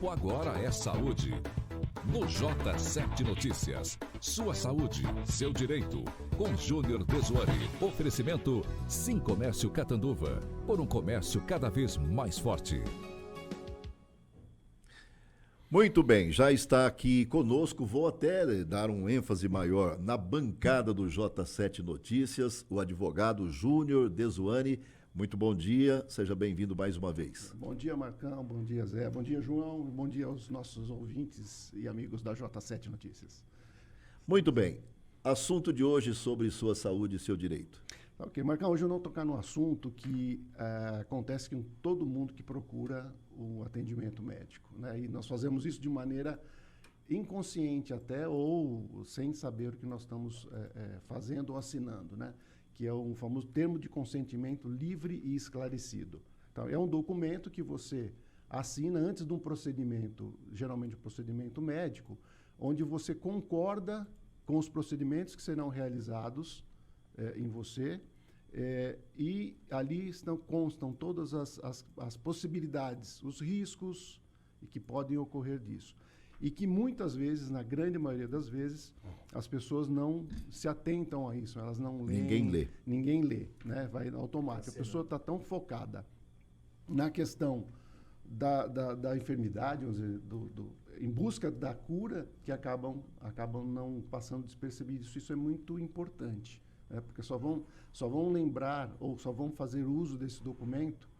papo agora é saúde. No J7 Notícias, sua saúde, seu direito. Com Júnior Dezuani. Oferecimento Sim Comércio Catanduva. Por um comércio cada vez mais forte. Muito bem, já está aqui conosco, vou até dar um ênfase maior na bancada do J7 Notícias, o advogado Júnior Dezuani. Muito bom dia, seja bem-vindo mais uma vez. Bom dia, Marcão, bom dia, Zé, bom dia, João, bom dia aos nossos ouvintes e amigos da J7 Notícias. Muito bem, assunto de hoje sobre sua saúde e seu direito. Ok, Marcão, hoje eu não tocar no assunto que acontece com todo mundo que procura o atendimento médico, né? E nós fazemos isso de maneira inconsciente até, ou sem saber o que nós estamos fazendo ou assinando, né? Que é o famoso termo de consentimento livre e esclarecido. Então, é um documento que você assina antes de um procedimento, geralmente um procedimento médico, onde você concorda com os procedimentos que serão realizados em você, e ali constam todas as possibilidades, os riscos que podem ocorrer disso. E que muitas vezes, na grande maioria das vezes, as pessoas não se atentam a isso, elas não leem. Ninguém lê. Ninguém lê, né? Vai automático. A pessoa está tão focada na questão da enfermidade, vamos dizer, em busca da cura, que acabam não passando despercebido. Isso é muito importante, né? Porque só vão lembrar ou só vão fazer uso desse documento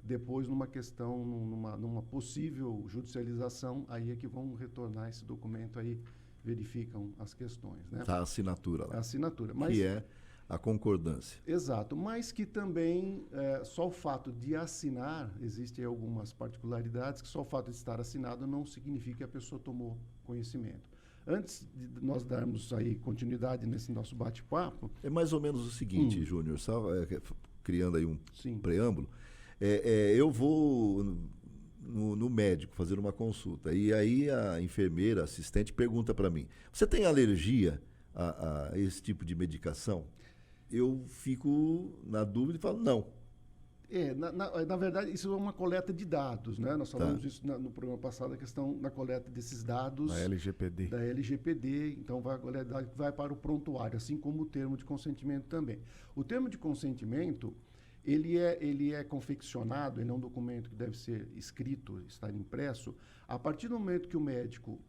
depois numa questão, numa possível judicialização, aí é que vão retornar esse documento, aí verificam as questões, né? A assinatura lá. A assinatura. Mas, que é a concordância. Exato, mas que também, só o fato de assinar, existem algumas particularidades, que só o fato de estar assinado não significa que a pessoa tomou conhecimento. Antes de nós darmos aí continuidade nesse nosso bate-papo... É mais ou menos o seguinte, Júnior, criando aí um preâmbulo, eu vou no médico fazer uma consulta e aí a enfermeira, assistente, pergunta para mim: você tem alergia a esse tipo de medicação? Eu fico na dúvida e falo não. Na verdade, isso é uma coleta de dados, né? Nós falamos isso no programa passado, a questão da coleta desses dados... Da LGPD. Da LGPD, então vai para o prontuário, assim como o termo de consentimento também. O termo de consentimento... Ele é confeccionado, ele é um documento que deve ser escrito, estar impresso, a partir do momento que o médico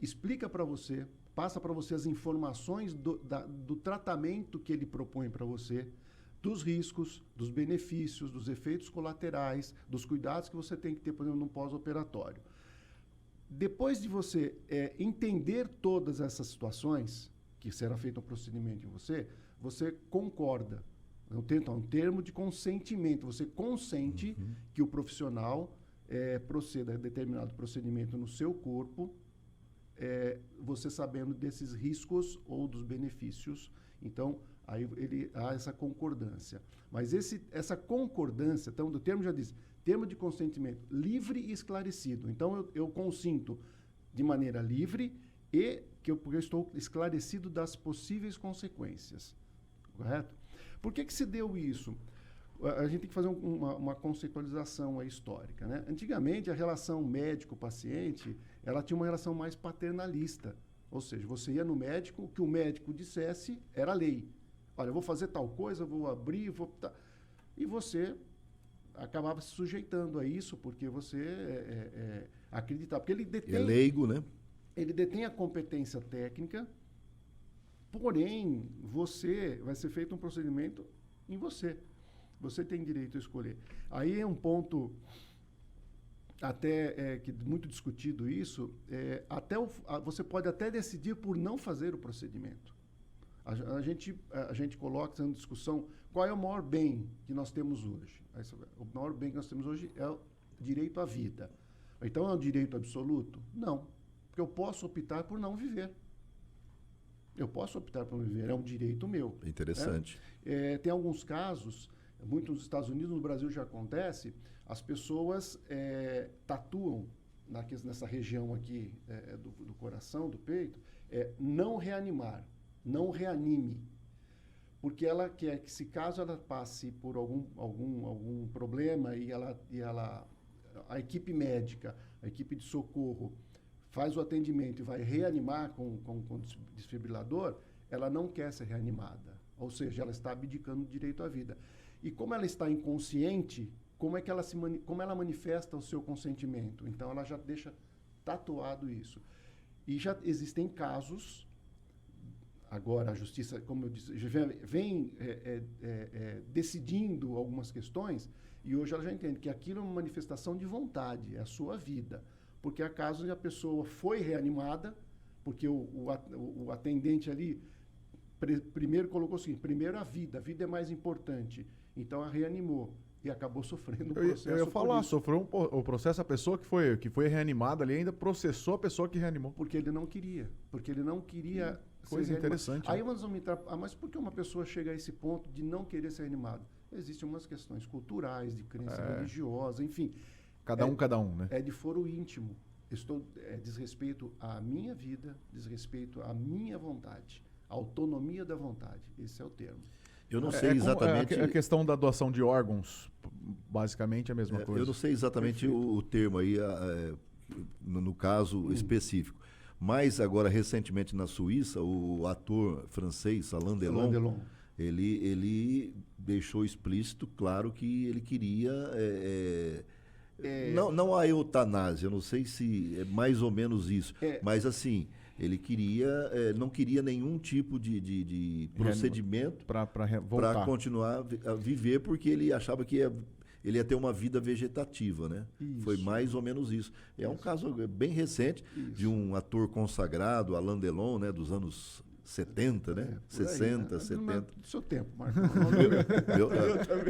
explica para você, passa para você as informações do tratamento que ele propõe para você, dos riscos, dos benefícios, dos efeitos colaterais, dos cuidados que você tem que ter, por exemplo, no pós-operatório. Depois de você entender todas essas situações, que será feito um procedimento em você, você concorda. Então, um termo de consentimento. Você consente que o profissional proceda a determinado procedimento no seu corpo, você sabendo desses riscos ou dos benefícios. Então, aí há essa concordância. Mas essa concordância, então, do termo já diz, termo de consentimento livre e esclarecido. Então, eu consinto de maneira livre porque eu estou esclarecido das possíveis consequências. Correto? Por que se deu isso? A gente tem que fazer uma conceitualização histórica, né? Antigamente, a relação médico-paciente, ela tinha uma relação mais paternalista. Ou seja, você ia no médico, o que o médico dissesse era lei. Olha, eu vou fazer tal coisa, vou abrir, e você acabava se sujeitando a isso porque você acreditava. Porque ele detém... É leigo, né? Ele detém a competência técnica. Porém, vai ser feito um procedimento em você. Você tem direito a escolher. Aí é um ponto até que muito discutido isso, você pode até decidir por não fazer o procedimento. A gente coloca em discussão qual é o maior bem que nós temos hoje. O maior bem que nós temos hoje é o direito à vida. Então, é um direito absoluto? Não. Porque eu posso optar por não viver. Eu posso optar por não viver, é um direito meu. Interessante. Tem alguns casos, muito nos Estados Unidos, no Brasil já acontece, as pessoas tatuam nessa região aqui do coração, do peito, não reanimar, não reanime. Porque ela quer que, se caso ela passe por algum problema e ela a equipe médica, a equipe de socorro, faz o atendimento e vai reanimar com desfibrilador, ela não quer ser reanimada. Ou seja, ela está abdicando do direito à vida. E como ela está inconsciente, como ela manifesta o seu consentimento? Então, ela já deixa tatuado isso. E já existem casos, agora a justiça, como eu disse, vem decidindo algumas questões, e hoje ela já entende que aquilo é uma manifestação de vontade, é a sua vida. Porque há casos em que a pessoa foi reanimada, porque o atendente ali primeiro colocou o seguinte: primeiro a vida é mais importante. Então a reanimou e acabou sofrendo um processo. Eu ia falar, sofreu o processo, a pessoa que foi reanimada ali ainda processou a pessoa que reanimou. Porque ele não queria. Coisa interessante. Aí nós vamos entrar. Mas por que uma pessoa chega a esse ponto de não querer ser reanimada? Existem umas questões culturais, de crença religiosa, enfim. Cada um, né? É de foro íntimo. Diz respeito à minha vida, diz respeito à minha vontade, à autonomia da vontade. Esse é o termo. Eu não sei exatamente... A questão da doação de órgãos, basicamente é a mesma coisa. Eu não sei exatamente o termo aí, no caso específico. Mas agora, recentemente na Suíça, o ator francês, Alain Delon, ele deixou explícito, claro, que ele queria... Não a eutanásia, eu não sei se é mais ou menos isso, mas assim, ele não queria nenhum tipo de procedimento para continuar a viver, porque ele achava que ele ia ter uma vida vegetativa, né? Isso. Foi mais ou menos isso. É um caso bem recente de um ator consagrado, Alain Delon, né, dos anos 70, né? 60, 70. Do seu tempo, Marco.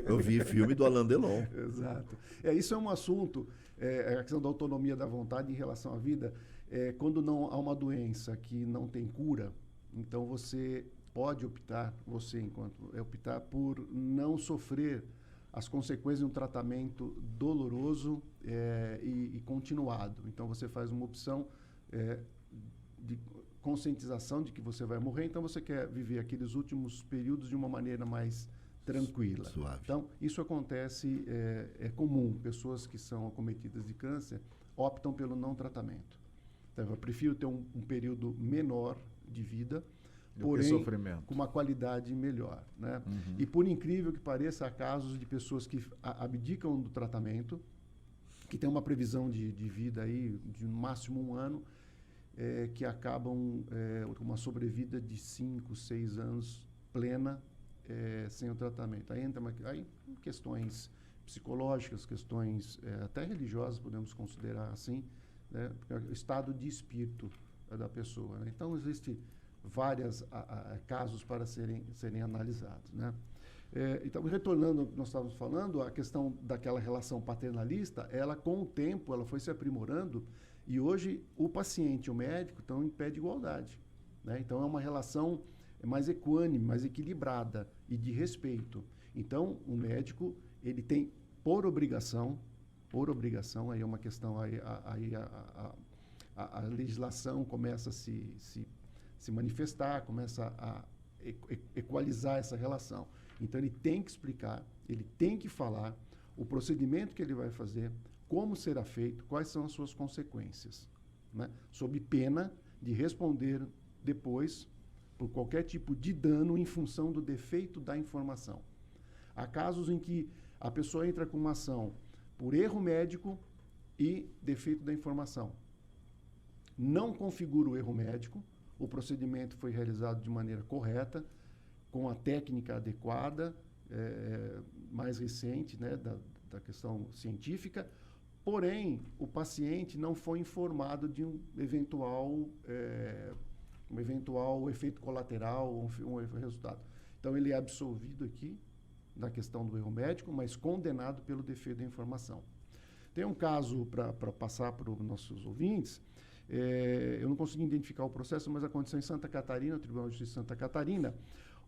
Eu vi filme do Alain Delon. Exato. Isso é um assunto, a questão da autonomia da vontade em relação à vida. Quando não há uma doença que não tem cura, então você pode optar por não sofrer as consequências de um tratamento doloroso e continuado. Então você faz uma opção de conscientização de que você vai morrer, então você quer viver aqueles últimos períodos de uma maneira mais tranquila. Suave. Então, isso acontece, é comum. Pessoas que são acometidas de câncer optam pelo não tratamento. Então, eu prefiro ter um período menor de vida, porém com uma qualidade melhor. Né? Uhum. E por incrível que pareça, há casos de pessoas que abdicam do tratamento, que tem uma previsão de vida aí de no máximo 1 ano, que acabam com uma sobrevida de 5, 6 anos plena sem o tratamento. Aí entra questões psicológicas, questões até religiosas, podemos considerar assim, né? O estado de espírito da pessoa. Né? Então, existem vários casos para serem analisados. Né? Então, retornando ao que nós estávamos falando, a questão daquela relação paternalista, ela com o tempo ela foi se aprimorando. E hoje o paciente e o médico estão em pé de igualdade. Né? Então é uma relação mais equânime, mais equilibrada e de respeito. Então o médico ele tem por obrigação, aí é uma questão, a legislação começa a se manifestar, começa a equalizar essa relação. Então ele tem que explicar, ele tem que falar o procedimento que ele vai fazer, como será feito, quais são as suas consequências, né? Sob pena de responder depois por qualquer tipo de dano em função do defeito da informação. Há casos em que a pessoa entra com uma ação por erro médico e defeito da informação. Não configura o erro médico, o procedimento foi realizado de maneira correta, com a técnica adequada, mais recente, né, da questão científica. Porém, o paciente não foi informado de um eventual efeito colateral, um resultado. Então, ele é absolvido aqui da questão do erro médico, mas condenado pelo defeito da informação. Tem um caso para passar para os nossos ouvintes. Eu não consegui identificar o processo, mas aconteceu em Santa Catarina, no Tribunal de Justiça de Santa Catarina,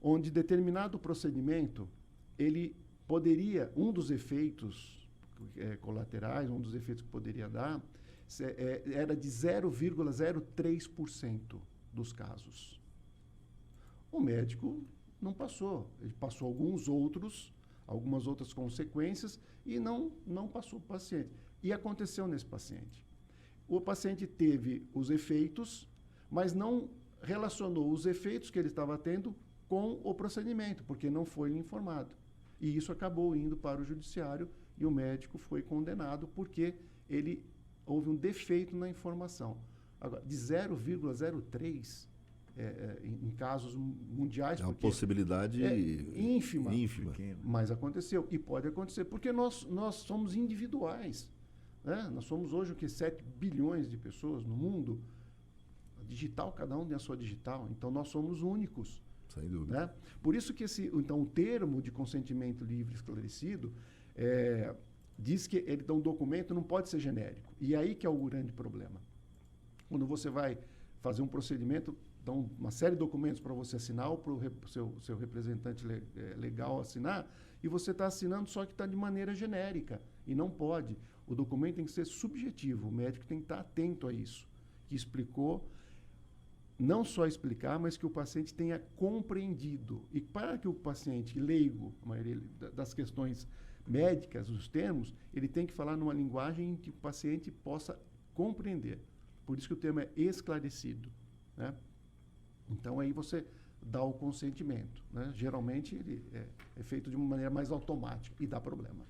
onde determinado procedimento, ele poderia, um dos efeitos colaterais, um dos efeitos que poderia dar, era de 0,03% dos casos. O médico não passou, ele passou algumas outras consequências e não passou para o paciente. E aconteceu nesse paciente. O paciente teve os efeitos, mas não relacionou os efeitos que ele estava tendo com o procedimento, porque não foi lhe informado. E isso acabou indo para o judiciário e o médico foi condenado porque houve um defeito na informação. Agora, de 0,03 em casos mundiais... É uma possibilidade ínfima, ínfima, mas aconteceu. E pode acontecer, porque nós somos individuais. Né? Nós somos hoje 7 bilhões de pessoas no mundo. Digital, cada um tem a sua digital. Então, nós somos únicos. Sem dúvida. Né? Por isso que o termo de consentimento livre e esclarecido diz que um documento não pode ser genérico. E aí que é o grande problema. Quando você vai fazer um procedimento, dão uma série de documentos para você assinar ou para o seu representante legal assinar, e você está assinando só que está de maneira genérica. E não pode. O documento tem que ser subjetivo. O médico tem que estar atento a isso. Que explicou... Não só explicar, mas que o paciente tenha compreendido. E para que o paciente leigo, a maioria das questões médicas, os termos, ele tem que falar numa linguagem em que o paciente possa compreender. Por isso que o termo é esclarecido. Né? Então, aí você dá o consentimento. Né? Geralmente, ele é feito de uma maneira mais automática e dá problema.